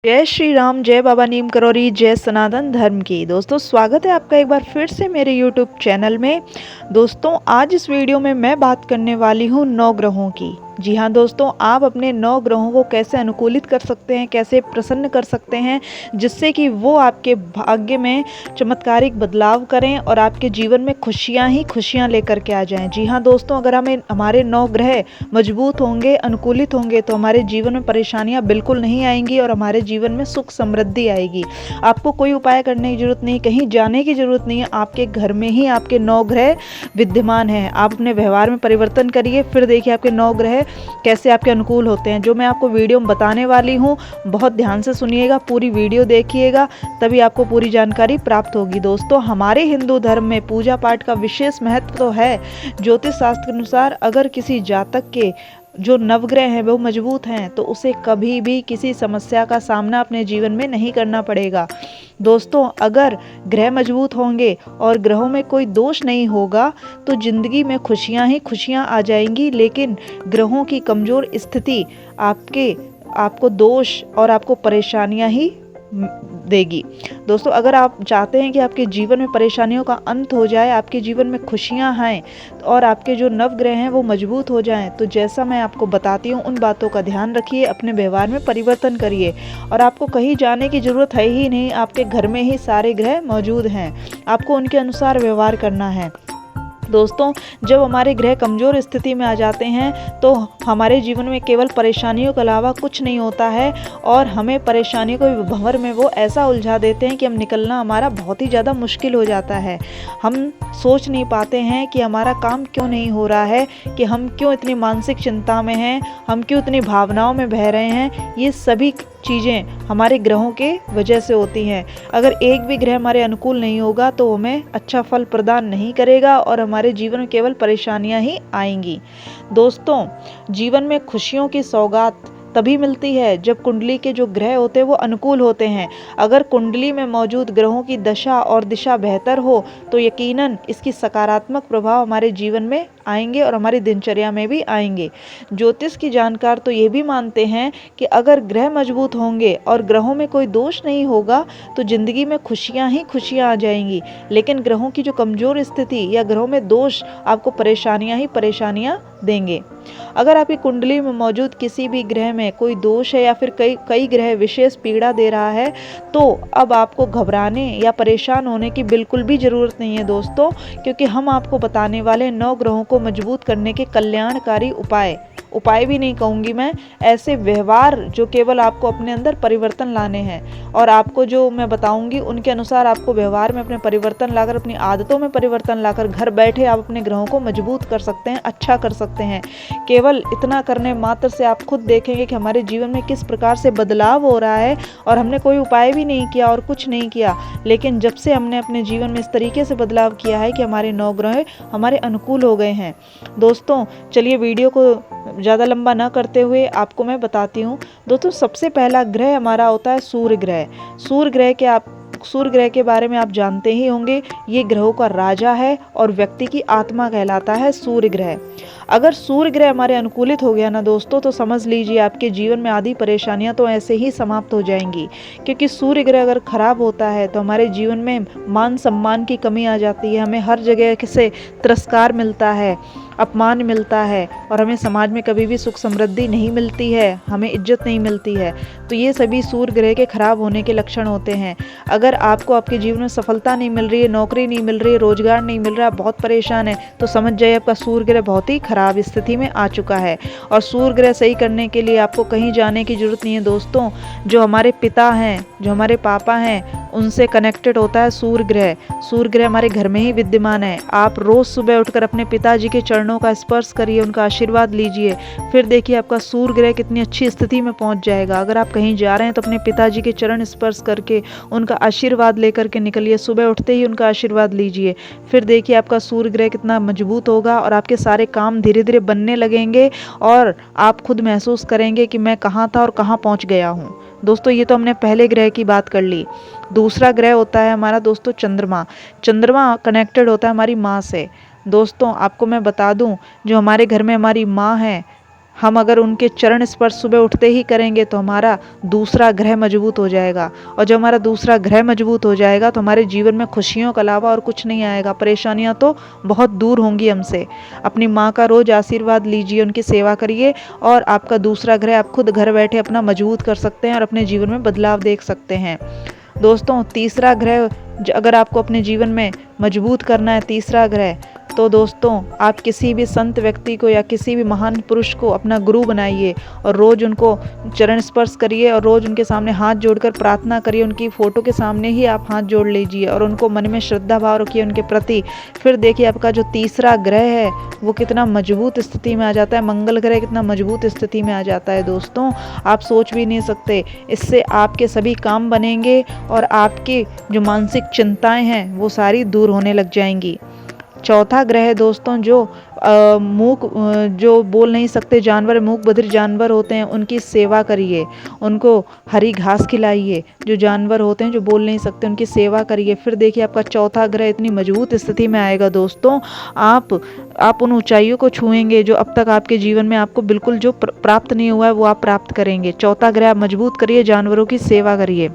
जय श्री राम, जय बाबा नीम करौरी, जय सनातन धर्म की। दोस्तों स्वागत है आपका एक बार फिर से मेरे YouTube चैनल में। दोस्तों आज इस वीडियो में मैं बात करने वाली हूँ 9 ग्रहों की। जी हाँ दोस्तों, आप अपने 9 ग्रहों को कैसे अनुकूलित कर सकते हैं, कैसे प्रसन्न कर सकते हैं जिससे कि वो आपके भाग्य में चमत्कारिक बदलाव करें और आपके जीवन में खुशियाँ ही खुशियाँ लेकर के आ जाएं। जी हाँ दोस्तों, अगर हमारे 9 ग्रह मजबूत होंगे, अनुकूलित होंगे तो हमारे जीवन में परेशानियाँ बिल्कुल नहीं आएंगी और हमारे जीवन में सुख समृद्धि आएगी। आपको कोई उपाय करने की जरूरत नहीं, कहीं जाने की जरूरत नहीं है। आपके घर में ही आपके 9 ग्रह विद्यमान हैं। आप अपने व्यवहार में परिवर्तन करिए, फिर देखिए आपके 9 ग्रह कैसे आपके अनुकूल होते हैं। जो मैं आपको वीडियो में बताने वाली हूँ, बहुत ध्यान से सुनिएगा, पूरी वीडियो देखिएगा, तभी आपको पूरी जानकारी प्राप्त होगी। दोस्तों हमारे हिंदू धर्म में पूजा पाठ का विशेष महत्व तो है। ज्योतिष शास्त्र के अनुसार अगर किसी जातक के जो नवग्रह हैं वो मजबूत हैं तो उसे कभी भी किसी समस्या का सामना अपने जीवन में नहीं करना पड़ेगा। दोस्तों अगर ग्रह मजबूत होंगे और ग्रहों में कोई दोष नहीं होगा तो जिंदगी में खुशियां ही खुशियां आ जाएंगी, लेकिन ग्रहों की कमजोर स्थिति आपको दोष और आपको परेशानियां ही देगी। दोस्तों अगर आप चाहते हैं कि आपके जीवन में परेशानियों का अंत हो जाए, आपके जीवन में खुशियां आएं और आपके जो नवग्रह हैं वो मजबूत हो जाएं, तो जैसा मैं आपको बताती हूँ उन बातों का ध्यान रखिए, अपने व्यवहार में परिवर्तन करिए और आपको कहीं जाने की जरूरत है ही नहीं। आपके घर में ही सारे ग्रह मौजूद हैं, आपको उनके अनुसार व्यवहार करना है। दोस्तों जब हमारे ग्रह कमज़ोर स्थिति में आ जाते हैं तो हमारे जीवन में केवल परेशानियों के अलावा कुछ नहीं होता है और हमें परेशानियों के भंवर में वो ऐसा उलझा देते हैं कि हम निकलना हमारा बहुत ही ज़्यादा मुश्किल हो जाता है। हम सोच नहीं पाते हैं कि हमारा काम क्यों नहीं हो रहा है, कि हम क्यों इतनी मानसिक चिंता में हैं, हम क्यों इतनी भावनाओं में बह रहे हैं। ये सभी चीज़ें हमारे ग्रहों के वजह से होती हैं। अगर एक भी ग्रह हमारे अनुकूल नहीं होगा तो हमें अच्छा फल प्रदान नहीं करेगा और हमारे जीवन में केवल परेशानियां ही आएंगी। दोस्तों जीवन में खुशियों की सौगात तभी मिलती है जब कुंडली के जो ग्रह होते हैं वो अनुकूल होते हैं। अगर कुंडली में मौजूद ग्रहों की दशा और दिशा बेहतर हो तो यकीनन इसकी सकारात्मक प्रभाव हमारे जीवन में आएंगे और हमारी दिनचर्या में भी आएंगे। ज्योतिष की जानकार तो ये भी मानते हैं कि अगर ग्रह मजबूत होंगे और ग्रहों में कोई दोष नहीं होगा तो जिंदगी में खुशियां ही खुशियां आ जाएंगी, लेकिन ग्रहों की जो कमजोर स्थिति या ग्रहों में दोष आपको परेशानियां ही परेशानियां देंगे। अगर आपकी कुंडली में मौजूद किसी भी ग्रह में कोई दोष है या फिर कई ग्रह विशेष पीड़ा दे रहा है तो अब आपको घबराने या परेशान होने की बिल्कुल भी ज़रूरत नहीं है दोस्तों, क्योंकि हम आपको बताने वाले 9 ग्रहों को मजबूत करने के कल्याणकारी उपाय भी नहीं कहूँगी मैं, ऐसे व्यवहार जो केवल आपको अपने अंदर परिवर्तन लाने हैं और आपको जो मैं बताऊंगी उनके अनुसार आपको व्यवहार में अपने परिवर्तन लाकर, अपनी आदतों में परिवर्तन लाकर घर बैठे आप अपने ग्रहों को मजबूत कर सकते हैं, अच्छा कर सकते हैं। केवल इतना करने मात्र से आप खुद देखेंगे कि हमारे जीवन में किस प्रकार से बदलाव हो रहा है और हमने कोई उपाय भी नहीं किया और कुछ नहीं किया, लेकिन जब से हमने अपने जीवन में इस तरीके से बदलाव किया है कि हमारे 9 ग्रह हमारे अनुकूल हो गए हैं। दोस्तों चलिए वीडियो को ज़्यादा लंबा ना करते हुए आपको मैं बताती हूँ। दोस्तों सबसे पहला ग्रह हमारा होता है सूर्य ग्रह। सूर्य ग्रह के बारे में आप जानते ही होंगे, ये ग्रहों का राजा है और व्यक्ति की आत्मा कहलाता है सूर्य ग्रह। अगर सूर्य ग्रह हमारे अनुकूलित हो गया ना दोस्तों तो समझ लीजिए आपके जीवन में आधी परेशानियां तो ऐसे ही समाप्त हो जाएंगी, क्योंकि सूर्य ग्रह अगर खराब होता है तो हमारे जीवन में मान सम्मान की कमी आ जाती है, हमें हर जगह से तिरस्कार मिलता है, अपमान मिलता है और हमें समाज में कभी भी सुख समृद्धि नहीं मिलती है, हमें इज्जत नहीं मिलती है। तो ये सभी सूर्य ग्रह के खराब होने के लक्षण होते हैं। अगर आपको आपके जीवन में सफलता नहीं मिल रही है, नौकरी नहीं मिल रही है, रोजगार नहीं मिल रहा, बहुत परेशान है, तो समझ जाइए आपका सूर्य ग्रह बहुत ही खराब स्थिति में आ चुका है। और सूर्य ग्रह सही करने के लिए आपको कहीं जाने की जरूरत नहीं है दोस्तों। जो हमारे पिता हैं, जो हमारे पापा हैं, उनसे कनेक्टेड होता है सूर्य ग्रह। सूर्य ग्रह हमारे घर में ही विद्यमान है। आप रोज सुबह उठकर अपने पिताजी के चरणों का स्पर्श करिए, उनका आशीर्वाद लीजिए, फिर देखिए आपका सूर्य ग्रह कितनी अच्छी स्थिति में पहुंच जाएगा। अगर आप कहीं जा रहे हैं तो अपने पिताजी के चरण स्पर्श करके उनका आशीर्वाद लेकर के निकलिए, सुबह उठते ही उनका आशीर्वाद लीजिए, फिर देखिए आपका सूर्य ग्रह कितना मजबूत होगा और आपके सारे काम धीरे धीरे बनने लगेंगे और आप खुद महसूस करेंगे कि मैं कहाँ था और कहाँ पहुँच गया हूँ। दोस्तों ये तो हमने पहले ग्रह की बात कर ली। दूसरा ग्रह होता है हमारा दोस्तों चंद्रमा। चंद्रमा कनेक्टेड होता है हमारी माँ से। दोस्तों आपको मैं बता दूं, जो हमारे घर में हमारी माँ है, हम अगर उनके चरण स्पर्श सुबह उठते ही करेंगे तो हमारा दूसरा ग्रह मजबूत हो जाएगा, और जब हमारा दूसरा ग्रह मजबूत हो जाएगा तो हमारे जीवन में खुशियों के अलावा और कुछ नहीं आएगा, परेशानियां तो बहुत दूर होंगी हमसे। अपनी माँ का रोज आशीर्वाद लीजिए, उनकी सेवा करिए, और आपका दूसरा ग्रह आप खुद घर बैठे अपना मजबूत कर सकते हैं और अपने जीवन में बदलाव देख सकते हैं। दोस्तों तीसरा ग्रह अगर आपको अपने जीवन में मजबूत करना है, तीसरा ग्रह, तो दोस्तों आप किसी भी संत व्यक्ति को या किसी भी महान पुरुष को अपना गुरु बनाइए और रोज़ उनको चरण स्पर्श करिए और रोज़ उनके सामने हाथ जोड़कर प्रार्थना करिए। उनकी फ़ोटो के सामने ही आप हाथ जोड़ लीजिए और उनको मन में श्रद्धा भाव रखिए उनके प्रति। फिर देखिए आपका जो तीसरा ग्रह है वो कितना मजबूत स्थिति में आ जाता है, मंगल ग्रह कितना मजबूत स्थिति में आ जाता है। दोस्तों आप सोच भी नहीं सकते, इससे आपके सभी काम बनेंगे और आपकी जो मानसिक चिंताएँ हैं वो सारी दूर होने लग जाएंगी। चौथा ग्रह है दोस्तों जो बोल नहीं सकते जानवर, मूक बधिर जानवर होते हैं, उनकी सेवा करिए, उनको हरी घास खिलाइए। जो जानवर होते हैं जो बोल नहीं सकते उनकी सेवा करिए। फिर देखिए आपका चौथा ग्रह इतनी मजबूत स्थिति में आएगा दोस्तों, आप उन ऊंचाइयों को छुएंगे जो अब तक आपके जीवन में आपको बिल्कुल जो प्राप्त नहीं हुआ है वो आप प्राप्त करेंगे। चौथा ग्रह आप मजबूत करिए, जानवरों की सेवा करिए।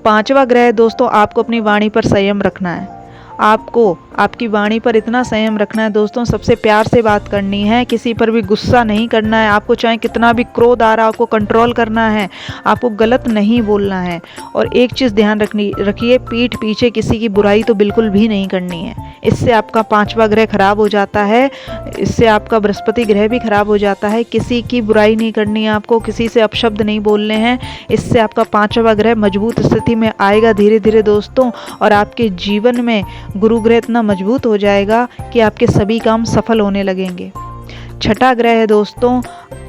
पांचवा ग्रह है दोस्तों, आपको अपनी वाणी पर संयम रखना है। आपको आपकी वाणी पर इतना संयम रखना है दोस्तों, सबसे प्यार से बात करनी है, किसी पर भी गुस्सा नहीं करना है। आपको चाहे कितना भी क्रोध आ रहा है आपको कंट्रोल करना है, आपको गलत नहीं बोलना है। और एक चीज़ ध्यान रखिए, पीठ पीछे किसी की बुराई तो बिल्कुल भी नहीं करनी है। इससे आपका पांचवा ग्रह खराब हो जाता है, इससे आपका बृहस्पति ग्रह भी खराब हो जाता है। किसी की बुराई नहीं करनी है आपको, किसी से अपशब्द नहीं बोलने हैं। इससे आपका पांचवा ग्रह मजबूत स्थिति में आएगा धीरे धीरे दोस्तों, और आपके जीवन में गुरु ग्रह इतना मजबूत हो जाएगा कि आपके सभी काम सफल होने लगेंगे। छठा ग्रह है दोस्तों,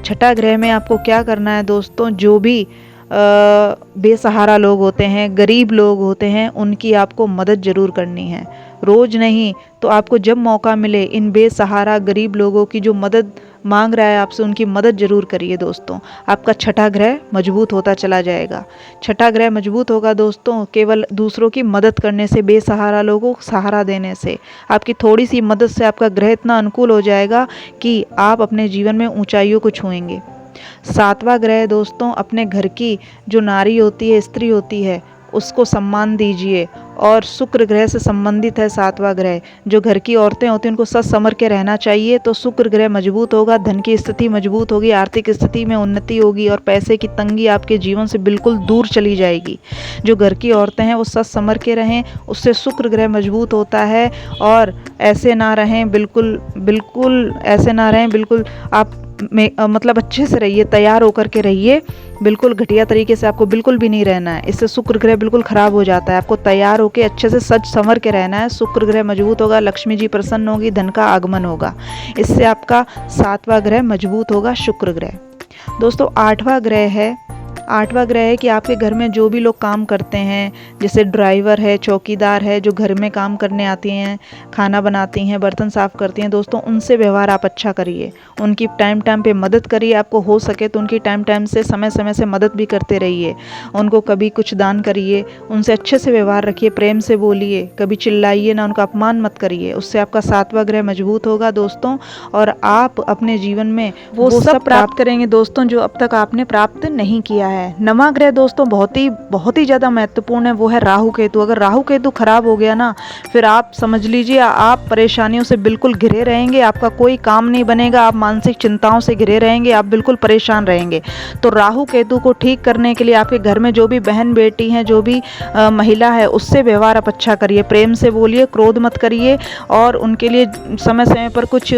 छठा ग्रह में आपको क्या करना है दोस्तों, जो भी बेसहारा लोग होते हैं, गरीब लोग होते हैं, उनकी आपको मदद जरूर करनी है। रोज नहीं तो आपको जब मौका मिले इन बेसहारा गरीब लोगों की जो मदद मांग रहा है आपसे, उनकी मदद जरूर करिए दोस्तों। आपका छठा ग्रह मजबूत होता चला जाएगा। छठा ग्रह मजबूत होगा दोस्तों केवल दूसरों की मदद करने से, बेसहारा लोगों को सहारा देने से। आपकी थोड़ी सी मदद से आपका ग्रह इतना अनुकूल हो जाएगा कि आप अपने जीवन में ऊंचाइयों को छुएंगे। सातवां ग्रह दोस्तों, अपने घर की जो नारी होती है, स्त्री होती है, उसको सम्मान दीजिए। और शुक्र ग्रह से संबंधित है सातवां ग्रह। जो घर की औरतें होती हैं उनको सच संवर के रहना चाहिए, तो शुक्र ग्रह मजबूत होगा, धन की स्थिति मजबूत होगी, आर्थिक स्थिति में उन्नति होगी और पैसे की तंगी आपके जीवन से बिल्कुल दूर चली जाएगी। जो घर की औरतें हैं वो सच संवर के रहें, उससे शुक्र ग्रह मजबूत होता है। और ऐसे ना रहें, बिल्कुल ऐसे ना रहें, बिल्कुल आप मतलब अच्छे से रहिए, तैयार होकर के रहिए। बिल्कुल घटिया तरीके से आपको बिल्कुल भी नहीं रहना है, इससे शुक्र ग्रह बिल्कुल खराब हो जाता है। आपको तैयार होकर अच्छे से सज संवर के रहना है। शुक्र ग्रह मजबूत होगा, लक्ष्मी जी प्रसन्न होगी, धन का आगमन होगा। इससे आपका सातवां ग्रह मजबूत होगा, शुक्र ग्रह। दोस्तों आठवां ग्रह है कि आपके घर में जो भी लोग काम करते हैं, जैसे ड्राइवर है, चौकीदार है, जो घर में काम करने आती हैं, खाना बनाती हैं, बर्तन साफ करती हैं, दोस्तों उनसे व्यवहार आप अच्छा करिए, उनकी टाइम टाइम पे मदद करिए। आपको हो सके तो उनकी टाइम टाइम से समय समय से मदद भी करते रहिए। उनको कभी कुछ दान करिए, उनसे अच्छे से व्यवहार रखिए, प्रेम से बोलिए, कभी चिल्लाइए ना, उनका अपमान मत करिए। उससे आपका सातवां ग्रह मजबूत होगा दोस्तों, और आप अपने जीवन में वो सब प्राप्त करेंगे दोस्तों जो अब तक आपने प्राप्त नहीं किया है। नवां ग्रह दोस्तों बहुत ही ज़्यादा महत्वपूर्ण है, वो है राहु केतु। अगर राहु केतु खराब हो गया ना, फिर आप समझ लीजिए आप परेशानियों से बिल्कुल घिरे रहेंगे, आपका कोई काम नहीं बनेगा, आप मानसिक चिंताओं से घिरे रहेंगे, आप बिल्कुल परेशान रहेंगे। तो राहु केतु को ठीक करने के लिए आपके घर में जो भी बहन बेटी हैं, जो भी महिला है, उससे व्यवहार आप अच्छा करिए, प्रेम से बोलिए, क्रोध मत करिए, और उनके लिए समय समय पर कुछ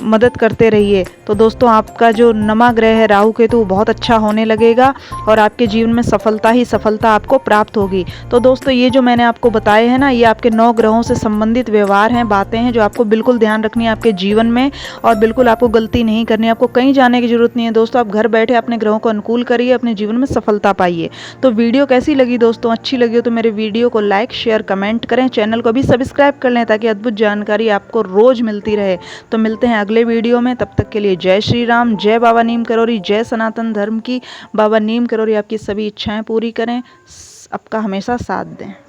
मदद करते रहिए। तो दोस्तों आपका जो नवां ग्रह है राहु केतु बहुत अच्छा होने लगेगा और आपके जीवन में सफलता ही सफलता आपको प्राप्त होगी। तो दोस्तों ये जो मैंने आपको बताए हैं ना, ये आपके 9 ग्रहों से संबंधित व्यवहार हैं, बातें हैं जो आपको बिल्कुल ध्यान रखनी है आपके जीवन में, और बिल्कुल आपको गलती नहीं करनी है। आपको कहीं जाने की जरूरत नहीं है दोस्तों, आप घर बैठे अपने ग्रहों को अनुकूल करिए, अपने जीवन में सफलता पाइए। तो वीडियो कैसी लगी दोस्तों? अच्छी लगी हो तो मेरे वीडियो को लाइक शेयर कमेंट करें, चैनल को भी सब्सक्राइब कर लें ताकि अद्भुत जानकारी आपको रोज मिलती रहे। तो मिलते हैं अगले वीडियो में, तब तक के लिए जय श्री राम, जय बाबा नीम करोरी, जय सनातन धर्म की। बाबा नीम करोरी आपकी सभी इच्छाएं पूरी करें, आपका हमेशा साथ दें।